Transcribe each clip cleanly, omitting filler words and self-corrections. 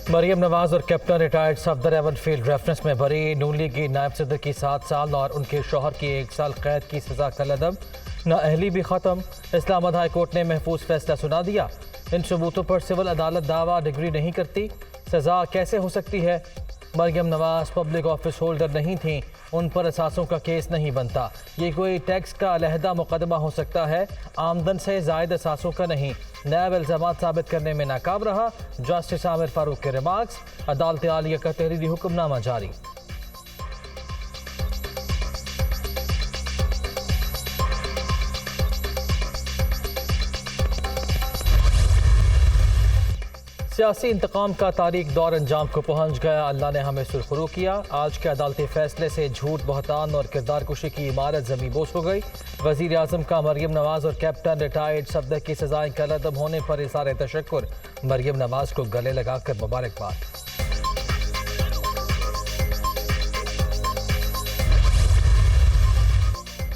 مریم نواز اور captain retired Safdar even field reference میں بری نون لیگ کی نائب صدر کی 7 سال اور ان کے شوہر کی 1 سال قید کی سزا کا لدم، نااہلی بھی ختم۔ اسلام آباد ہائی کورٹ نے محفوظ فیصلہ سنا دیا۔ ان ثبوتوں پر سول عدالت دعویٰ ڈگری نہیں کرتی، سزا کیسے ہو سکتی ہے؟ Maryam Nawaz public office holder نہیں تھیں، ان پر اثاثوں کا کیس نہیں بنتا۔ یہ کوئی ٹیکس کا علیحدہ مقدمہ ہو سکتا ہے، آمدن سے زائد اثاثوں کا نہیں۔ نیب الزامات ثابت کرنے میں ناکام رہا، جسٹس عامر فاروق کے ریمارکس۔ عدالت عالیہ کا تحریری حکم نامہ جاری۔ سیاسی انتقام کا تاریک دور انجام کو پہنچ گیا، اللہ نے ہمیں سرخرو کیا۔ آج کے عدالتی فیصلے سے جھوٹ، بہتان اور کردار کشی کی عمارت زمیں بوس ہو گئی۔ وزیر اعظم کا مریم نواز اور کیپٹن ریٹائرڈ صفدر کی سزائیں کا عدم ہونے پر اظہار تشکر، مریم نواز کو گلے لگا کر مبارکباد۔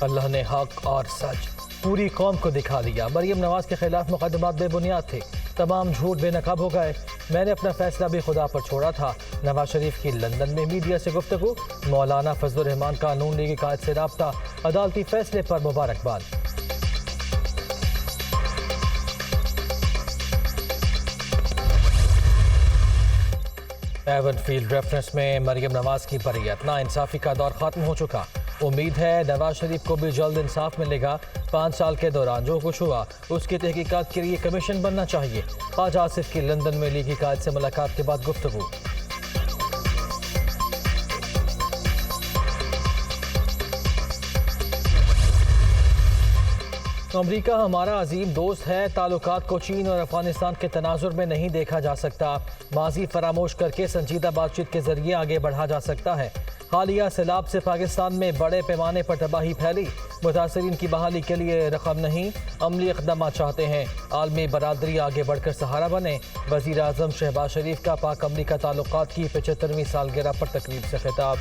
اللہ نے حق اور سچ پوری قوم کو دکھا دیا۔ مریم نواز کے خلاف مقدمات بے بنیاد تھے، تمام جھوٹ بے نقاب ہو گئے۔ میں نے اپنا فیصلہ بھی خدا پر چھوڑا تھا۔ نواز شریف کی لندن میں میڈیا سے گفتگو، مولانا فضل الرحمان کا نون لیگی قائد سے رابطہ، عدالتی فیصلے پر مبارکباد۔ ایون فیلڈ ریفرنس میں مریم نواز کی بریت، ناانصافی کا دور ختم ہو چکا۔ امید ہے نواز شریف کو بھی جلد انصاف ملے گا۔ 5 سال کے دوران جو کچھ ہوا اس کی تحقیقات کے لیے کمیشن بننا چاہیے۔ خواجہ آصف کی لندن میں لیگی قائد سے ملاقات کے بعد گفتگو۔ امریکہ ہمارا عظیم دوست ہے، تعلقات کو چین اور افغانستان کے تناظر میں نہیں دیکھا جا سکتا، ماضی فراموش کر کے سنجیدہ بات چیت کے ذریعے آگے بڑھا جا سکتا ہے۔ حالیہ سیلاب سے پاکستان میں بڑے پیمانے پر تباہی پھیلی، متاثرین کی بحالی کے لیے رقم نہیں، عملی اقدامات چاہتے ہیں۔ عالمی برادری آگے بڑھ کر سہارا بنے۔ وزیر اعظم شہباز شریف کا پاک امریکہ تعلقات کی 75ویں سالگرہ پر تقریب سے خطاب۔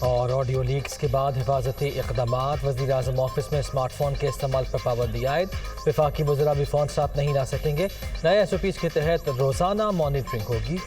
اور آڈیو لیکس کے بعد حفاظتی اقدامات، وزیر اعظم آفس میں اسمارٹ فون کے استعمال پر پابندی عائد، وفاقی وزراء بھی فون ساتھ نہیں لا سکیں گے۔ نئے SOPs کے تحت روزانہ مانیٹرنگ ہوگی۔